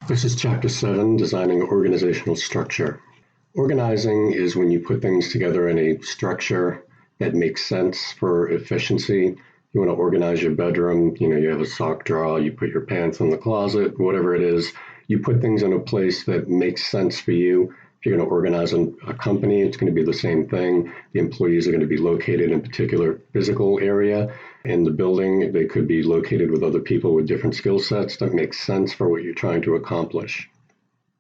This is Chapter 7, Designing Organizational Structure. Organizing is when you put things together in a structure that makes sense for efficiency. You want to organize your bedroom, you have a sock drawer, you put your pants in the closet, whatever it is. You put things in a place that makes sense for you. If you're going to organize a company, it's going to be the same thing. The employees are going to be located in a particular physical area. In the building, they could be located with other people with different skill sets that make sense for what you're trying to accomplish.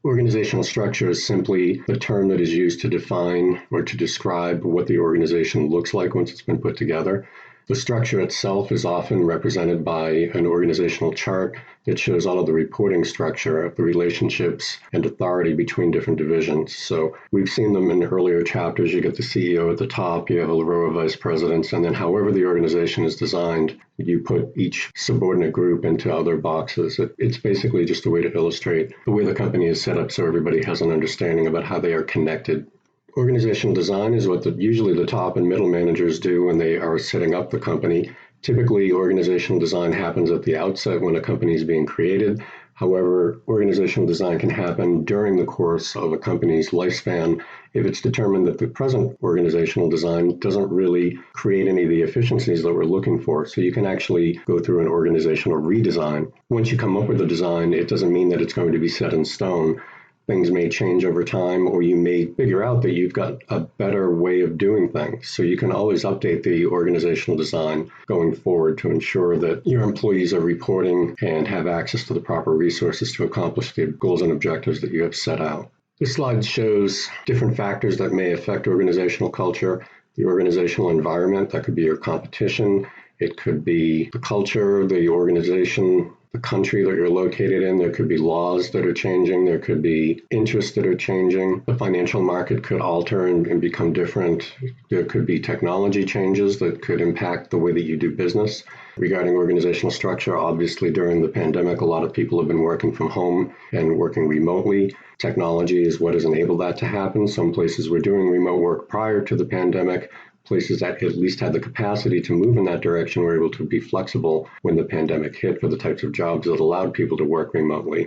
Organizational structure is simply the term that is used to define or to describe what the organization looks like once it's been put together. The structure itself is often represented by an organizational chart that shows all of the reporting structure, the relationships and authority between different divisions. So we've seen them in earlier chapters. You get the CEO at the top, you have a row of vice presidents, and then however the organization is designed, you put each subordinate group into other boxes. It's basically just a way to illustrate the way the company is set up so everybody has an understanding about how they are connected. Organizational design is what usually the top and middle managers do when they are setting up the company. Typically, organizational design happens at the outset when a company is being created. However, organizational design can happen during the course of a company's lifespan if it's determined that the present organizational design doesn't really create any of the efficiencies that we're looking for. So you can actually go through an organizational redesign. Once you come up with a design, it doesn't mean that it's going to be set in stone. Things may change over time, or you may figure out that you've got a better way of doing things. So you can always update the organizational design going forward to ensure that your employees are reporting and have access to the proper resources to accomplish the goals and objectives that you have set out. This slide shows different factors that may affect organizational culture. The organizational environment, that could be your competition. It could be the culture, the organization, the country that you're located in. There could be laws that are changing. There could be interests that are changing. The financial market could alter and become different. There could be technology changes that could impact the way that you do business. Regarding organizational structure, obviously during the pandemic, a lot of people have been working from home and working remotely. Technology is what has enabled that to happen. Some places were doing remote work prior to the pandemic. Places that at least had the capacity to move in that direction were able to be flexible when the pandemic hit for the types of jobs that allowed people to work remotely.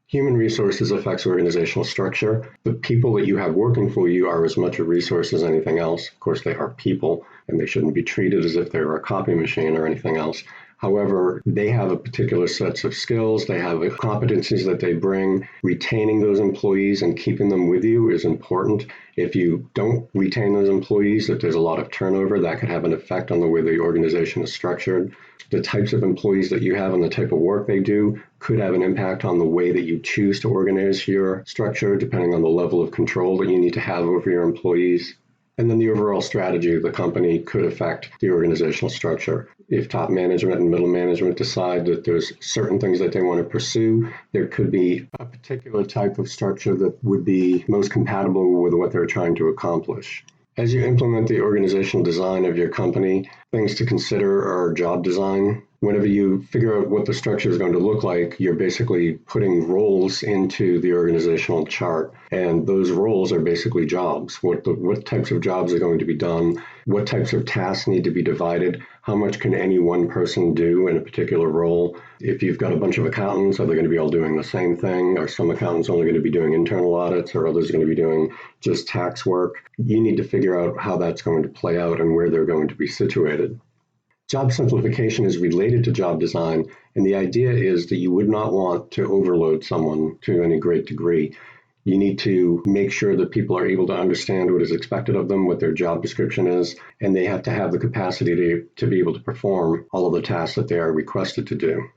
Human resources affects organizational structure. The people that you have working for you are as much a resource as anything else. Of course, they are people, and they shouldn't be treated as if they were a copy machine or anything else. However, they have a particular sets of skills, they have competencies that they bring. Retaining those employees and keeping them with you is important. If you don't retain those employees, if there's a lot of turnover, that could have an effect on the way the organization is structured. The types of employees that you have and the type of work they do could have an impact on the way that you choose to organize your structure, depending on the level of control that you need to have over your employees. And then the overall strategy of the company could affect the organizational structure. If top management and middle management decide that there's certain things that they want to pursue, there could be a particular type of structure that would be most compatible with what they're trying to accomplish. As you implement the organizational design of your company, things to consider are job design. Whenever you figure out what the structure is going to look like, you're basically putting roles into the organizational chart. And those roles are basically jobs. What types of jobs are going to be done? What types of tasks need to be divided? How much can any one person do in a particular role? If you've got a bunch of accountants, are they going to be all doing the same thing? Are some accountants only going to be doing internal audits, or others going to be doing just tax work? You need to figure out how that's going to play out and where they're going to be situated. Job simplification is related to job design, and the idea is that you would not want to overload someone to any great degree. You need to make sure that people are able to understand what is expected of them, what their job description is, and they have to have the capacity to be able to perform all of the tasks that they are requested to do.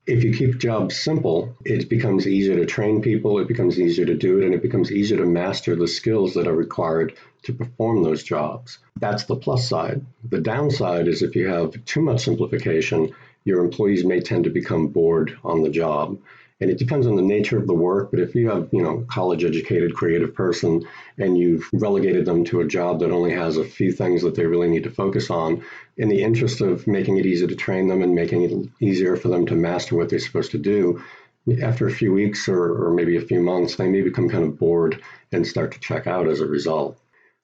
If you keep jobs simple, it becomes easier to train people, it becomes easier to do it, and it becomes easier to master the skills that are required to perform those jobs. That's the plus side. The downside is if you have too much simplification, your employees may tend to become bored on the job. And it depends on the nature of the work, but if you have, a college-educated creative person and you've relegated them to a job that only has a few things that they really need to focus on, in the interest of making it easy to train them and making it easier for them to master what they're supposed to do, after a few weeks or maybe a few months, they may become kind of bored and start to check out as a result.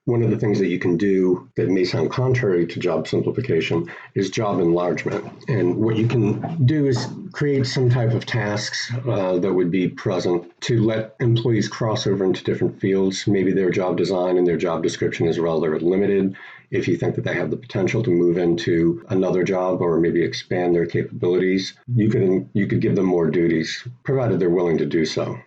One of the things that you can do that may sound contrary to job simplification is job enlargement. And what you can do is create some type of tasks that would be present to let employees cross over into different fields. Maybe their job design and their job description is rather limited. If you think that they have the potential to move into another job or maybe expand their capabilities, you could give them more duties, provided they're willing to do so.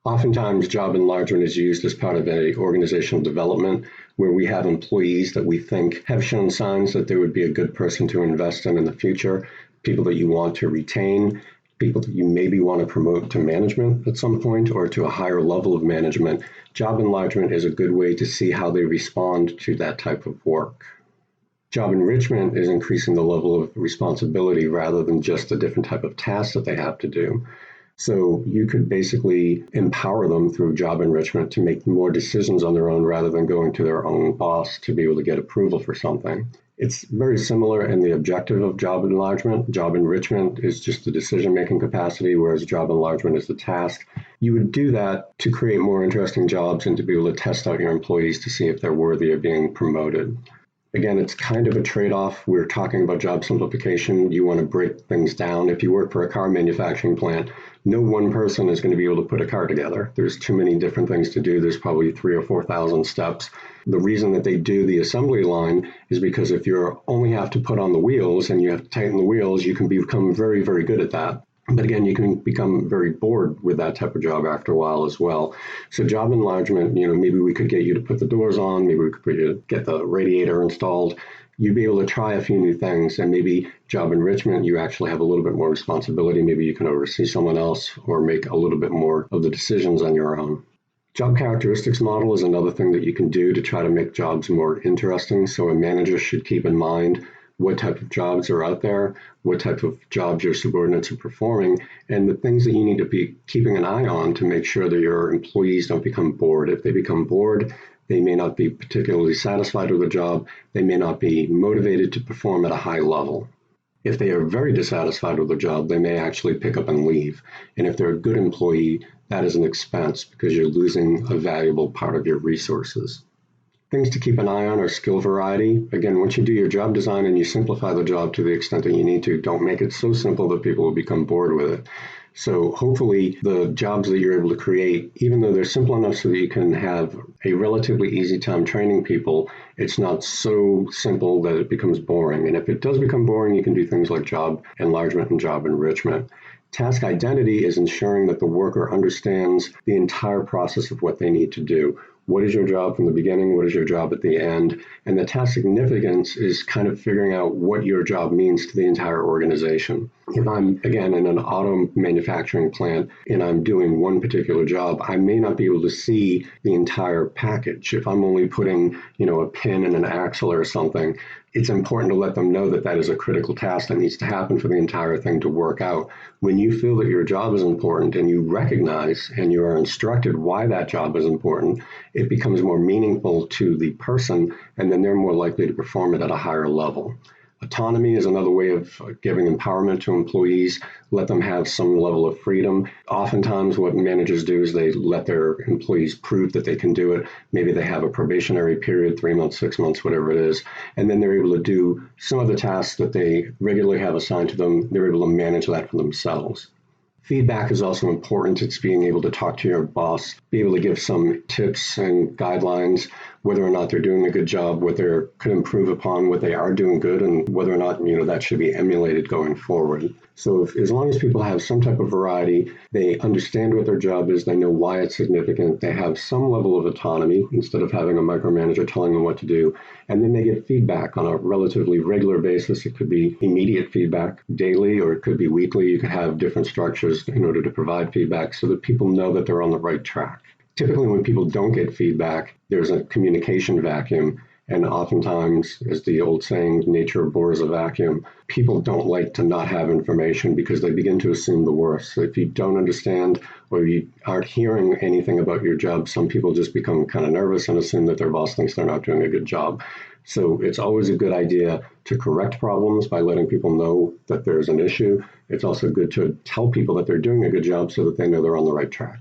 Oftentimes, job enlargement is used as part of an organizational development where we have employees that we think have shown signs that they would be a good person to invest in the future, people that you want to retain, people that you maybe want to promote to management at some point or to a higher level of management. Job enlargement is a good way to see how they respond to that type of work. Job enrichment is increasing the level of responsibility rather than just a different type of task that they have to do. So you could basically empower them through job enrichment to make more decisions on their own rather than going to their own boss to be able to get approval for something. It's very similar in the objective of job enlargement. Job enrichment is just the decision-making capacity, whereas job enlargement is the task. You would do that to create more interesting jobs and to be able to test out your employees to see if they're worthy of being promoted. Again, it's kind of a trade-off. We're talking about job simplification. You want to break things down. If you work for a car manufacturing plant, no one person is going to be able to put a car together. There's too many different things to do. There's probably 3,000 or 4,000 steps. The reason that they do the assembly line is because if you only have to put on the wheels and you have to tighten the wheels, you can become very, very good at that. But again, you can become very bored with that type of job after a while as well. So job enlargement, maybe we could get you to put the doors on, maybe we could get the radiator installed. You'd be able to try a few new things, and maybe job enrichment, you actually have a little bit more responsibility. Maybe you can oversee someone else or make a little bit more of the decisions on your own. Job characteristics model is another thing that you can do to try to make jobs more interesting. So a manager should keep in mind what type of jobs are out there, what type of jobs your subordinates are performing, and the things that you need to be keeping an eye on to make sure that your employees don't become bored. If they become bored, they may not be particularly satisfied with the job. They may not be motivated to perform at a high level. If they are very dissatisfied with the job, they may actually pick up and leave. And if they're a good employee, that is an expense because you're losing a valuable part of your resources. Things to keep an eye on are skill variety. Again, once you do your job design and you simplify the job to the extent that you need to, don't make it so simple that people will become bored with it. So hopefully the jobs that you're able to create, even though they're simple enough so that you can have a relatively easy time training people, it's not so simple that it becomes boring. And if it does become boring, you can do things like job enlargement and job enrichment. Task identity is ensuring that the worker understands the entire process of what they need to do. What is your job from the beginning? What is your job at the end? And the task significance is kind of figuring out what your job means to the entire organization. If I'm, again, in an auto manufacturing plant and I'm doing one particular job, I may not be able to see the entire package. If I'm only putting, a pin in an axle or something, it's important to let them know that that is a critical task that needs to happen for the entire thing to work out. When you feel that your job is important and you recognize and you are instructed why that job is important, it becomes more meaningful to the person, and then they're more likely to perform it at a higher level. Autonomy is another way of giving empowerment to employees, let them have some level of freedom. Oftentimes what managers do is they let their employees prove that they can do it. Maybe they have a probationary period, 3 months, 6 months, whatever it is, and then they're able to do some of the tasks that they regularly have assigned to them. They're able to manage that for themselves. Feedback is also important. It's being able to talk to your boss, be able to give some tips and guidelines, whether or not they're doing a good job, what they could improve upon, what they are doing good, and whether or not, that should be emulated going forward. So as long as people have some type of variety, they understand what their job is, they know why it's significant, they have some level of autonomy instead of having a micromanager telling them what to do, and then they get feedback on a relatively regular basis. It could be immediate feedback daily, or it could be weekly. You could have different structures in order to provide feedback so that people know that they're on the right track. Typically, when people don't get feedback, there's a communication vacuum. And oftentimes, as the old saying, nature abhors a vacuum, people don't like to not have information because they begin to assume the worst. So if you don't understand or you aren't hearing anything about your job, some people just become kind of nervous and assume that their boss thinks they're not doing a good job. So it's always a good idea to correct problems by letting people know that there's an issue. It's also good to tell people that they're doing a good job so that they know they're on the right track.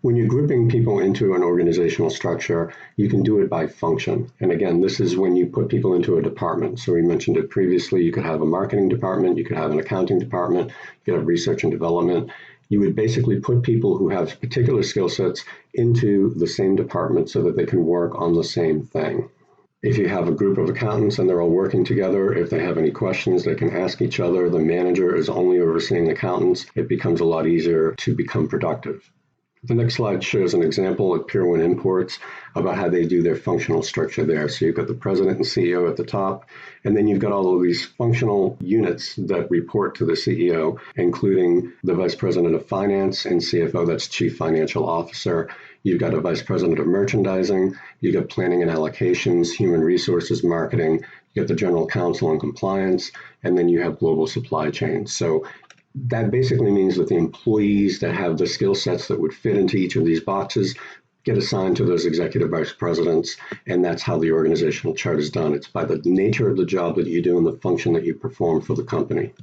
When you're grouping people into an organizational structure, you can do it by function. And again, this is when you put people into a department. So we mentioned it previously, you could have a marketing department, you could have an accounting department, you could have research and development. You would basically put people who have particular skill sets into the same department so that they can work on the same thing. If you have a group of accountants and they're all working together, if they have any questions, they can ask each other. The manager is only overseeing accountants. It becomes a lot easier to become productive. The next slide shows an example at Pier 1 Imports about how they do their functional structure there. So you've got the president and CEO at the top, and then you've got all of these functional units that report to the CEO, including the vice president of finance and CFO, that's chief financial officer. You've got a vice president of merchandising, you've got planning and allocations, human resources, marketing, you got the general counsel and compliance, and then you have global supply chain. So that basically means that the employees that have the skill sets that would fit into each of these boxes get assigned to those executive vice presidents, and that's how the organizational chart is done. It's by the nature of the job that you do and the function that you perform for the company.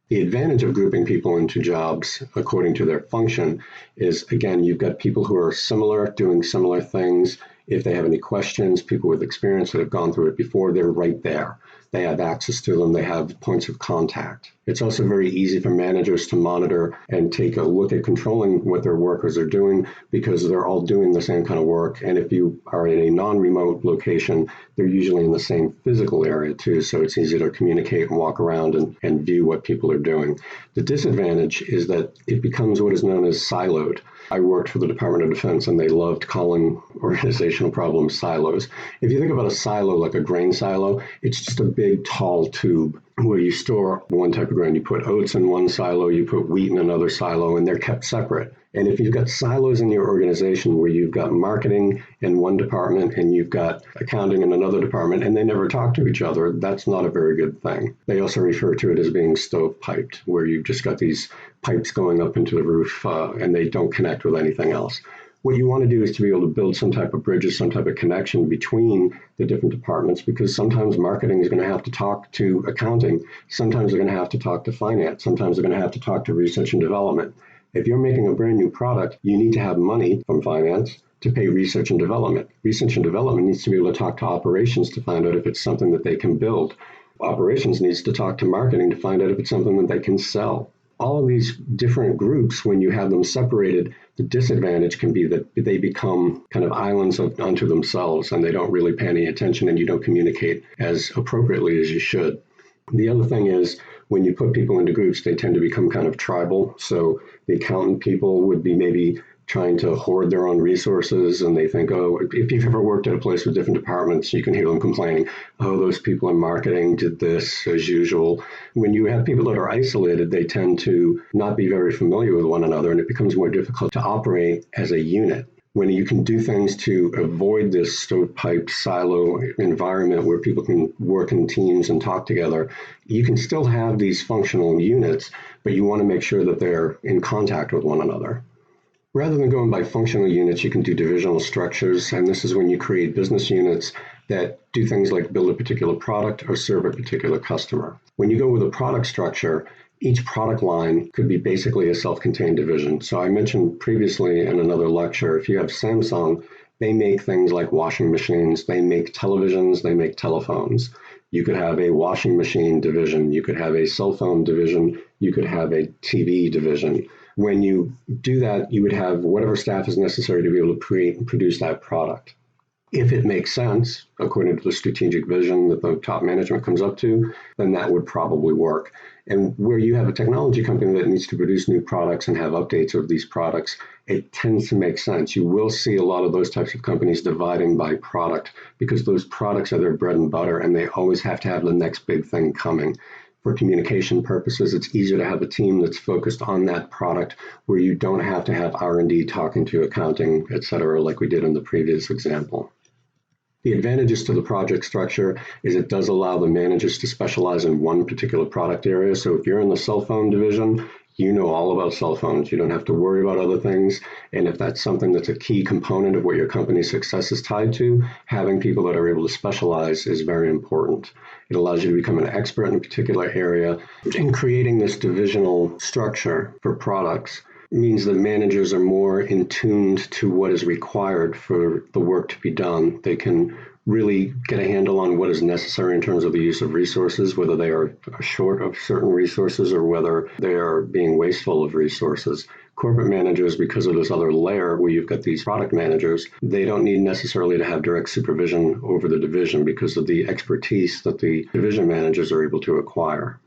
The advantage of grouping people into jobs according to their function is, again, you've got people who are similar, doing similar things. If they have any questions, people with experience that have gone through it before, they're right there. They have access to them. They have points of contact. It's also very easy for managers to monitor and take a look at controlling what their workers are doing because they're all doing the same kind of work. And if you are in a non-remote location, they're usually in the same physical area too. So it's easy to communicate and walk around and view what people are doing. The disadvantage is that it becomes what is known as siloed. I worked for the Department of Defense and they loved calling organizational problems silos. If you think about a silo like a grain silo, it's just a big tall tube where you store one type of grain. You put oats in one silo, you put wheat in another silo, and they're kept separate. And if you've got silos in your organization where you've got marketing in one department and you've got accounting in another department and they never talk to each other, that's not a very good thing. They also refer to it as being stovepiped, where you've just got these pipes going up into the roof and they don't connect with anything else. What you want to do is to be able to build some type of bridges, some type of connection between the different departments, because sometimes marketing is going to have to talk to accounting. Sometimes they're going to have to talk to finance. Sometimes they're going to have to talk to research and development. If you're making a brand new product, you need to have money from finance to pay research and development. Research and development needs to be able to talk to operations to find out if it's something that they can build. Operations needs to talk to marketing to find out if it's something that they can sell. All of these different groups, when you have them separated, the disadvantage can be that they become kind of islands unto themselves and they don't really pay any attention and you don't communicate as appropriately as you should. The other thing is when you put people into groups, they tend to become kind of tribal. So the accountant people would be maybe trying to hoard their own resources, and they think, oh, if you've ever worked at a place with different departments, you can hear them complaining, oh, those people in marketing did this as usual. When you have people that are isolated, they tend to not be very familiar with one another, and it becomes more difficult to operate as a unit. When you can do things to avoid this stovepipe silo environment where people can work in teams and talk together, you can still have these functional units, but you want to make sure that they're in contact with one another. Rather than going by functional units, you can do divisional structures, and this is when you create business units that do things like build a particular product or serve a particular customer. When you go with a product structure, each product line could be basically a self-contained division. So I mentioned previously in another lecture, if you have Samsung, they make things like washing machines, they make televisions, they make telephones. You could have a washing machine division, you could have a cell phone division, you could have a TV division. When you do that, you would have whatever staff is necessary to be able to create and produce that product. If it makes sense, according to the strategic vision that the top management comes up to, then that would probably work. And where you have a technology company that needs to produce new products and have updates of these products, it tends to make sense. You will see a lot of those types of companies dividing by product because those products are their bread and butter and they always have to have the next big thing coming. For communication purposes, it's easier to have a team that's focused on that product where you don't have to have R&D talking to accounting, et cetera, like we did in the previous example. The advantages to the project structure is it does allow the managers to specialize in one particular product area. So if you're in the cell phone division, you know all about cell phones. You don't have to worry about other things. And if that's something that's a key component of what your company's success is tied to, having people that are able to specialize is very important. It allows you to become an expert in a particular area. In creating this divisional structure for products, means that managers are more in tuned to what is required for the work to be done. They can really get a handle on what is necessary in terms of the use of resources, whether they are short of certain resources or whether they are being wasteful of resources. Corporate managers, because of this other layer where you've got these product managers, they don't need necessarily to have direct supervision over the division because of the expertise that the division managers are able to acquire.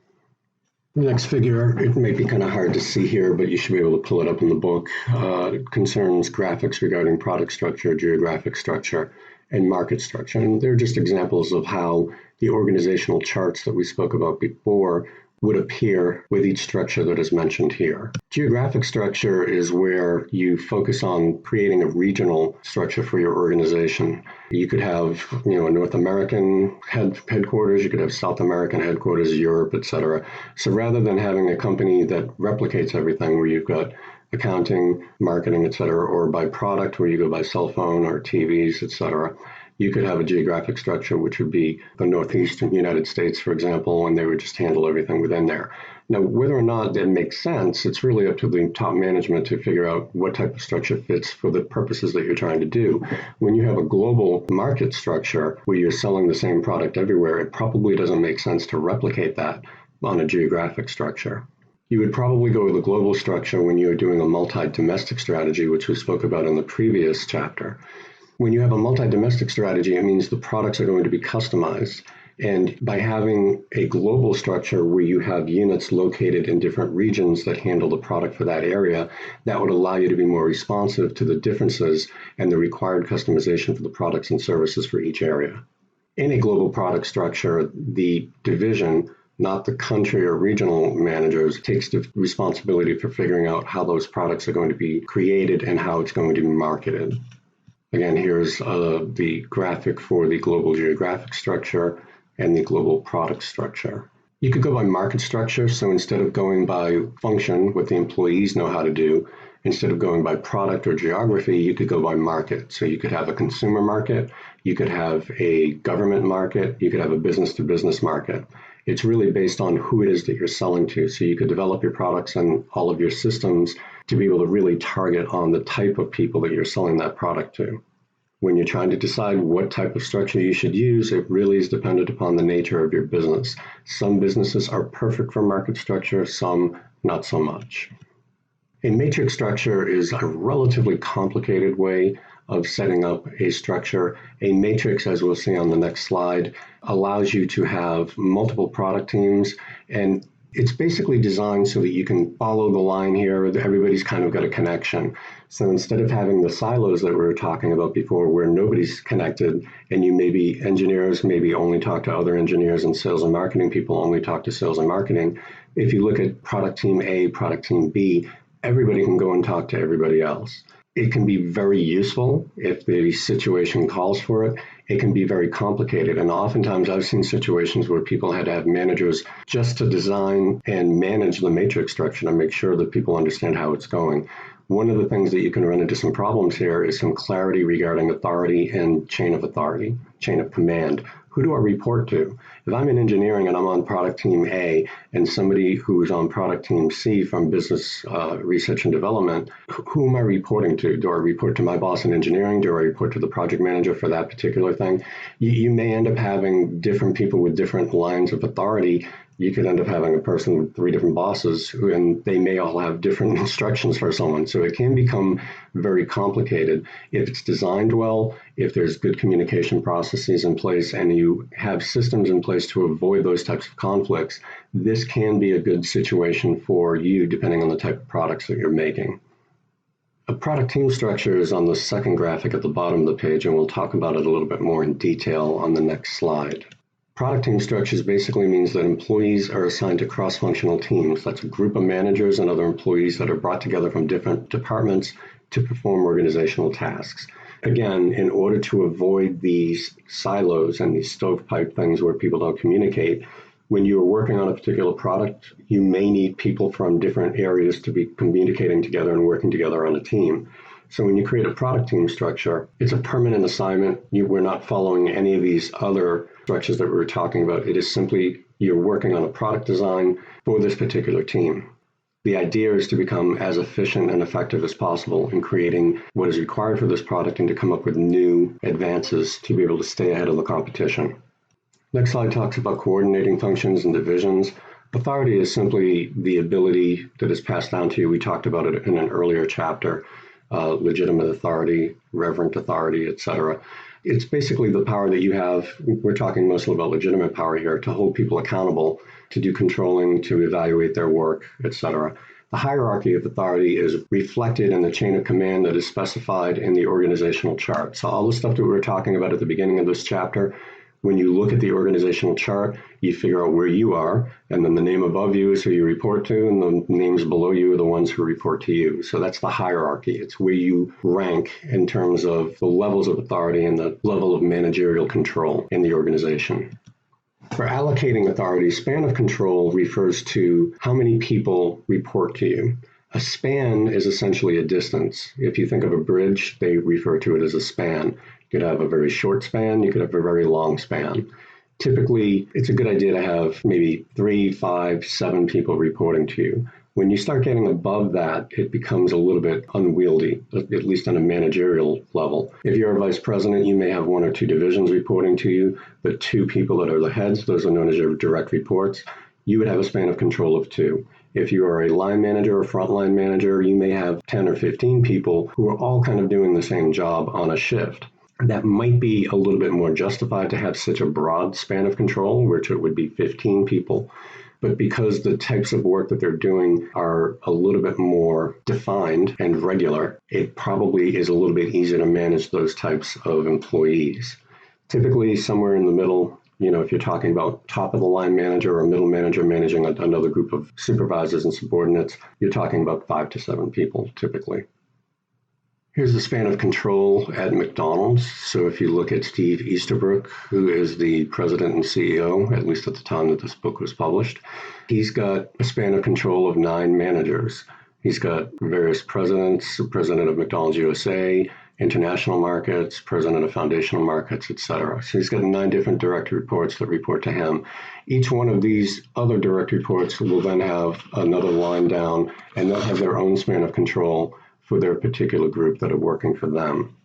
The next figure, it may be kind of hard to see here, but you should be able to pull it up in the book. It concerns graphics regarding product structure, geographic structure, and market structure. And they're just examples of how the organizational charts that we spoke about before would appear with each structure that is mentioned here. Geographic structure is where you focus on creating a regional structure for your organization. You could have, a North American headquarters, you could have South American headquarters, Europe, etc. So rather than having a company that replicates everything where you've got accounting, marketing, etc., or by product where you go by cell phone or TVs, etc., you could have a geographic structure, which would be the Northeastern United States, for example, and they would just handle everything within there. Now, whether or not that makes sense, it's really up to the top management to figure out what type of structure fits for the purposes that you're trying to do. When you have a global market structure where you're selling the same product everywhere, it probably doesn't make sense to replicate that on a geographic structure. You would probably go with a global structure when you're doing a multi-domestic strategy, which we spoke about in the previous chapter. When you have a multi-domestic strategy, it means the products are going to be customized. And by having a global structure where you have units located in different regions that handle the product for that area, that would allow you to be more responsive to the differences and the required customization for the products and services for each area. In a global product structure, the division, not the country or regional managers, takes the responsibility for figuring out how those products are going to be created and how it's going to be marketed. Again, here's the graphic for the global geographic structure and the global product structure. You could go by market structure, so instead of going by function, what the employees know how to do, instead of going by product or geography, you could go by market. So you could have a consumer market, you could have a government market, you could have a business-to-business market. It's really based on who it is that you're selling to. So you could develop your products and all of your systems to be able to really target on the type of people that you're selling that product to. When you're trying to decide what type of structure you should use, it really is dependent upon the nature of your business. Some businesses are perfect for market structure, some not so much. A matrix structure is a relatively complicated way of setting up a structure. A matrix, as we'll see on the next slide, allows you to have multiple product teams, and it's basically designed so that you can follow the line here. Everybody's kind of got a connection. So instead of having the silos that we were talking about before where nobody's connected and you maybe engineers maybe only talk to other engineers and sales and marketing people only talk to sales and marketing, if you look at product team A, product team B, everybody can go and talk to everybody else. It can be very useful if the situation calls for it. It can be very complicated. And oftentimes I've seen situations where people had to have managers just to design and manage the matrix structure to make sure that people understand how it's going. One of the things that you can run into some problems here is some clarity regarding authority and chain of authority, chain of command. Who do I report to? If I'm in engineering and I'm on product team A and somebody who's on product team C from business research and development, who am I reporting to? Do I report to my boss in engineering? Do I report to the project manager for that particular thing? You may end up having different people with different lines of authority. You could end up having a person with 3 different bosses, and they may all have different instructions for someone. So it can become very complicated. If it's designed well, if there's good communication processes in place, and you have systems in place to avoid those types of conflicts, this can be a good situation for you, depending on the type of products that you're making. A product team structure is on the second graphic at the bottom of the page, and we'll talk about it a little bit more in detail on the next slide. Product team structures basically means that employees are assigned to cross-functional teams. That's a group of managers and other employees that are brought together from different departments to perform organizational tasks. Again, in order to avoid these silos and these stovepipe things where people don't communicate, when you're working on a particular product, you may need people from different areas to be communicating together and working together on a team. So when you create a product team structure, it's a permanent assignment. We're not following any of these other structures that we were talking about. It is simply you're working on a product design for this particular team. The idea is to become as efficient and effective as possible in creating what is required for this product and to come up with new advances to be able to stay ahead of the competition. Next slide talks about coordinating functions and divisions. Authority is simply the ability that is passed down to you. We talked about it in an earlier chapter, legitimate authority, reverent authority, etc. It's basically the power that you have. We're talking mostly about legitimate power here, to hold people accountable, to do controlling, to evaluate their work, etc. The hierarchy of authority is reflected in the chain of command that is specified in the organizational chart. So all the stuff that we were talking about at the beginning of this chapter, when you look at the organizational chart, you figure out where you are, and then the name above you is who you report to, and the names below you are the ones who report to you. So that's the hierarchy. It's where you rank in terms of the levels of authority and the level of managerial control in the organization. For allocating authority, span of control refers to how many people report to you. A span is essentially a distance. If you think of a bridge, they refer to it as a span. You could have a very short span, you could have a very long span. Typically, it's a good idea to have maybe 3, 5, 7 people reporting to you. When you start getting above that, it becomes a little bit unwieldy, at least on a managerial level. If you're a vice president, you may have 1 or 2 divisions reporting to you. The 2 people that are the heads, those are known as your direct reports. You would have a span of control of 2. If you are a line manager or frontline manager, you may have 10 or 15 people who are all kind of doing the same job on a shift. That might be a little bit more justified to have such a broad span of control, which it would be 15 people. But because the types of work that they're doing are a little bit more defined and regular, it probably is a little bit easier to manage those types of employees. Typically, somewhere in the middle, if you're talking about top of the line manager or middle manager managing another group of supervisors and subordinates, you're talking about 5 to 7 people typically. Here's the span of control at McDonald's. So if you look at Steve Easterbrook, who is the president and CEO, at least at the time that this book was published, he's got a span of control of 9 managers. He's got various presidents, president of McDonald's USA, international markets, president of foundational markets, etc. So he's got 9 different direct reports that report to him. Each one of these other direct reports will then have another line down, and they'll have their own span of control for their particular group that are working for them.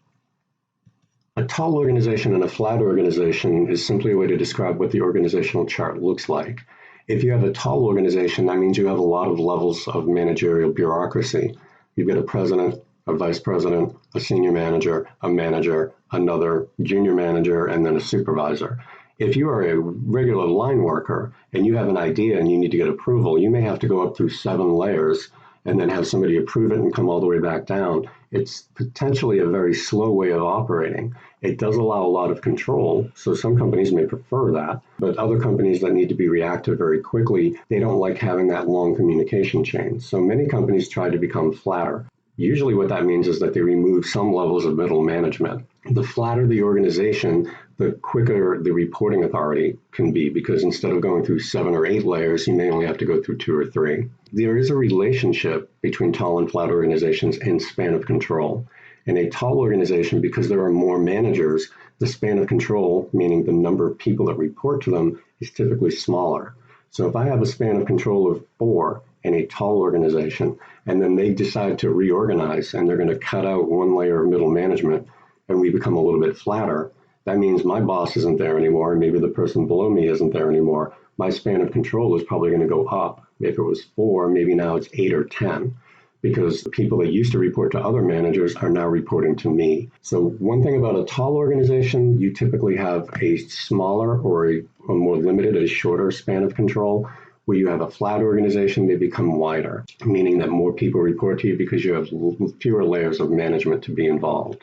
A tall organization and a flat organization is simply a way to describe what the organizational chart looks like. If you have a tall organization, that means you have a lot of levels of managerial bureaucracy. You've got a president, a vice president, a senior manager, another junior manager, and then a supervisor. If you are a regular line worker and you have an idea and you need to get approval, you may have to go up through 7 layers and then have somebody approve it and come all the way back down. It's potentially a very slow way of operating. It does allow a lot of control, so some companies may prefer that, but other companies that need to be reactive very quickly, they don't like having that long communication chain. So many companies try to become flatter. Usually what that means is that they remove some levels of middle management. The flatter the organization, the quicker the reporting authority can be, because instead of going through 7 or 8 layers, you may only have to go through 2 or 3. There is a relationship between tall and flat organizations in span of control. In a tall organization, because there are more managers, the span of control, meaning the number of people that report to them, is typically smaller. So if I have a span of control of 4 in a tall organization, and then they decide to reorganize and they're going to cut out 1 layer of middle management, and we become a little bit flatter, that means my boss isn't there anymore, and maybe the person below me isn't there anymore. My span of control is probably going to go up. If it was 4, maybe now it's 8 or 10, because the people that used to report to other managers are now reporting to me. So one thing about a tall organization, you typically have a smaller or a more limited, a shorter span of control. Where you have a flat organization, they become wider, meaning that more people report to you because you have fewer layers of management to be involved.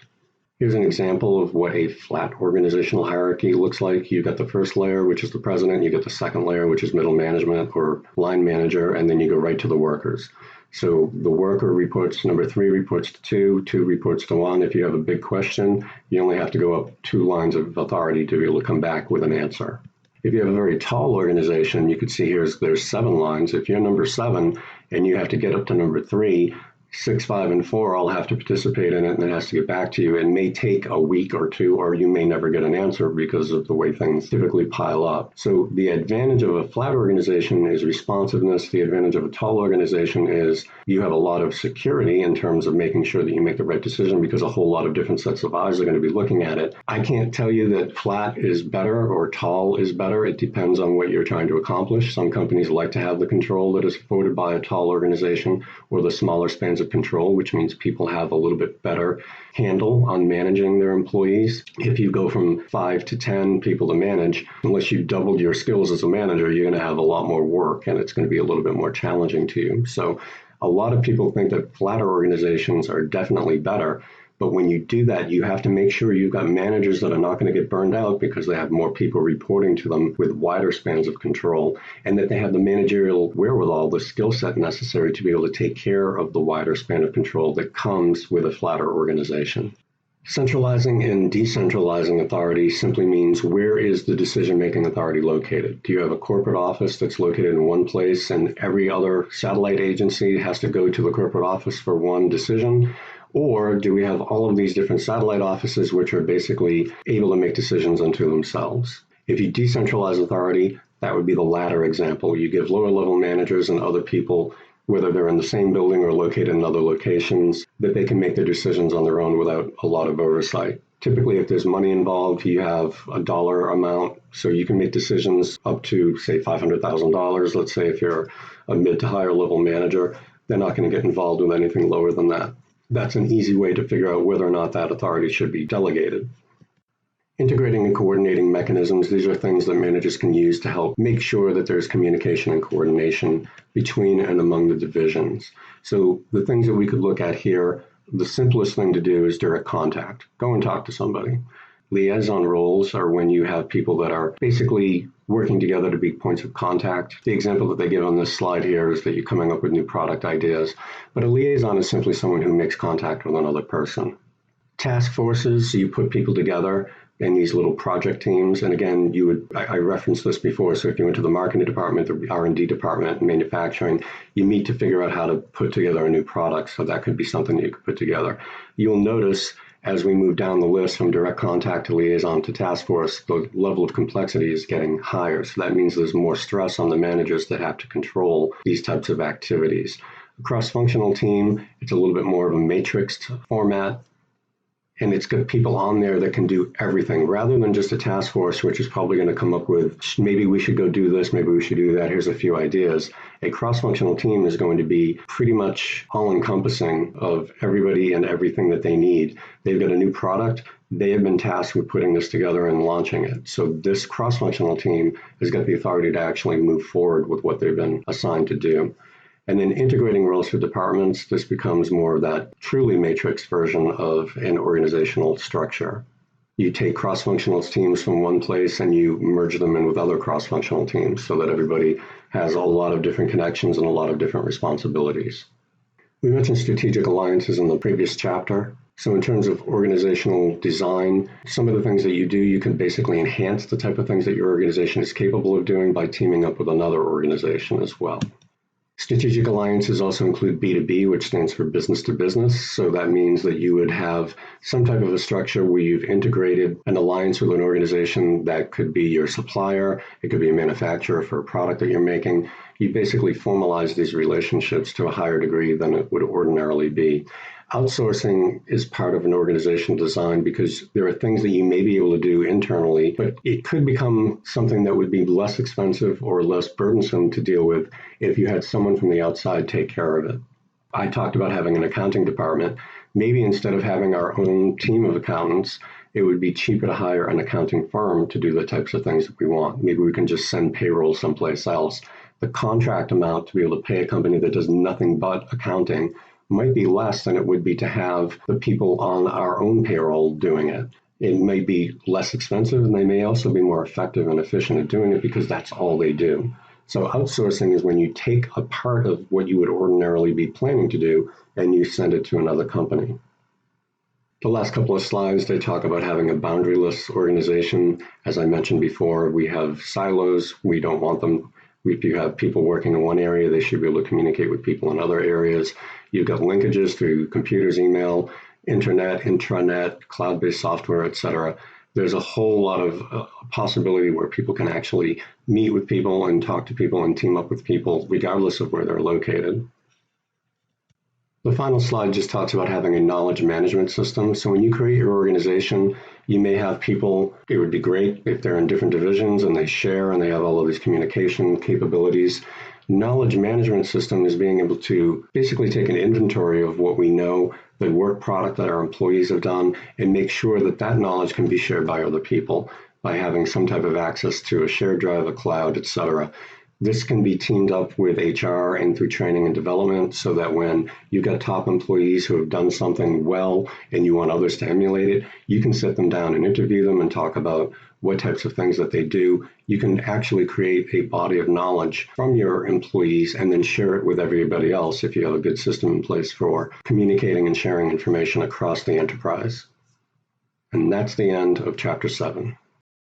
Here's an example of what a flat organizational hierarchy looks like. You've got the first layer, which is the president. You get the second layer, which is middle management or line manager, and then you go right to the workers. So the worker reports, number 3 reports to 2, 2 reports to 1. If you have a big question, you only have to go up 2 lines of authority to be able to come back with an answer. If you have a very tall organization, you can see there's 7 lines. If you're number 7 and you have to get up to number 3, 6, 5, and 4 all have to participate in it, and it has to get back to you. It may take a week or two, or you may never get an answer because of the way things typically pile up. So the advantage of a flat organization is responsiveness. The advantage of a tall organization is you have a lot of security in terms of making sure that you make the right decision, because a whole lot of different sets of eyes are going to be looking at it. I can't tell you that flat is better or tall is better. It depends on what you're trying to accomplish. Some companies like to have the control that is afforded by a tall organization, or the smaller spans of control, which means people have a little bit better handle on managing their employees. If you go from 5 to 10 people to manage, unless you doubled your skills as a manager, you're going to have a lot more work, and it's going to be a little bit more challenging to you. So a lot of people think that flatter organizations are definitely better. But when you do that, you have to make sure you've got managers that are not going to get burned out because they have more people reporting to them with wider spans of control, and that they have the managerial wherewithal, the skill set necessary to be able to take care of the wider span of control that comes with a flatter organization. Centralizing and decentralizing authority simply means, where is the decision-making authority located? Do you have a corporate office that's located in one place and every other satellite agency has to go to the corporate office for one decision? Or do we have all of these different satellite offices which are basically able to make decisions unto themselves? If you decentralize authority, that would be the latter example. You give lower level managers and other people, whether they're in the same building or located in other locations, that they can make their decisions on their own without a lot of oversight. Typically, if there's money involved, you have a dollar amount, so you can make decisions up to, say, $500,000. Let's say if you're a mid to higher level manager, they're not going to get involved with anything lower than that. That's an easy way to figure out whether or not that authority should be delegated. Integrating and coordinating mechanisms, these are things that managers can use to help make sure that there's communication and coordination between and among the divisions. So the things that we could look at here, the simplest thing to do is direct contact. Go and talk to somebody. Liaison roles are when you have people that are basically working together to be points of contact. The example that they give on this slide here is that you're coming up with new product ideas, but a liaison is simply someone who makes contact with another person. Task forces, you put people together in these little project teams, and again, I referenced this before, so if you went to the marketing department, the R&D department, manufacturing, you meet to figure out how to put together a new product, so that could be something that you could put together. You'll notice as we move down the list from direct contact to liaison to task force, the level of complexity is getting higher. So that means there's more stress on the managers that have to control these types of activities. A cross-functional team, it's a little bit more of a matrixed format, and it's got people on there that can do everything rather than just a task force, which is probably going to come up with, maybe we should go do this, maybe we should do that, here's a few ideas. A cross-functional team is going to be pretty much all-encompassing of everybody and everything that they need. They've got a new product, they have been tasked with putting this together and launching it. So this cross-functional team has got the authority to actually move forward with what they've been assigned to do. And then integrating roles for departments, this becomes more of that truly matrix version of an organizational structure. You take cross-functional teams from one place and you merge them in with other cross-functional teams so that everybody has a lot of different connections and a lot of different responsibilities. We mentioned strategic alliances in the previous chapter. So in terms of organizational design, some of the things that you do, you can basically enhance the type of things that your organization is capable of doing by teaming up with another organization as well. Strategic alliances also include B2B, which stands for business to business. So that means that you would have some type of a structure where you've integrated an alliance with an organization that could be your supplier, it could be a manufacturer for a product that you're making. You basically formalize these relationships to a higher degree than it would ordinarily be. Outsourcing is part of an organizational design because there are things that you may be able to do internally, but it could become something that would be less expensive or less burdensome to deal with if you had someone from the outside take care of it. I talked about having an accounting department. Maybe instead of having our own team of accountants, it would be cheaper to hire an accounting firm to do the types of things that we want. Maybe we can just send payroll someplace else. The contract amount to be able to pay a company that does nothing but accounting might be less than it would be to have the people on our own payroll doing it. It may be less expensive, and they may also be more effective and efficient at doing it because that's all they do. So outsourcing is when you take a part of what you would ordinarily be planning to do and you send it to another company. The last couple of slides, they talk about having a boundaryless organization. As I mentioned before, we have silos. We don't want them. If you have people working in one area, they should be able to communicate with people in other areas. You've got linkages through computers, email, internet, intranet, cloud-based software, etc. There's a whole lot of possibility where people can actually meet with people and talk to people and team up with people regardless of where they're located. The final slide just talks about having a knowledge management system. So when you create your organization, you may have people, it would be great if they're in different divisions and they share and they have all of these communication capabilities. Knowledge management system is being able to basically take an inventory of what we know, the work product that our employees have done, and make sure that that knowledge can be shared by other people by having some type of access to a shared drive, a cloud, etc. This can be teamed up with HR and through training and development so that when you've got top employees who have done something well and you want others to emulate it, you can sit them down and interview them and talk about what types of things that they do. You can actually create a body of knowledge from your employees and then share it with everybody else if you have a good system in place for communicating and sharing information across the enterprise. And that's the end of Chapter 7.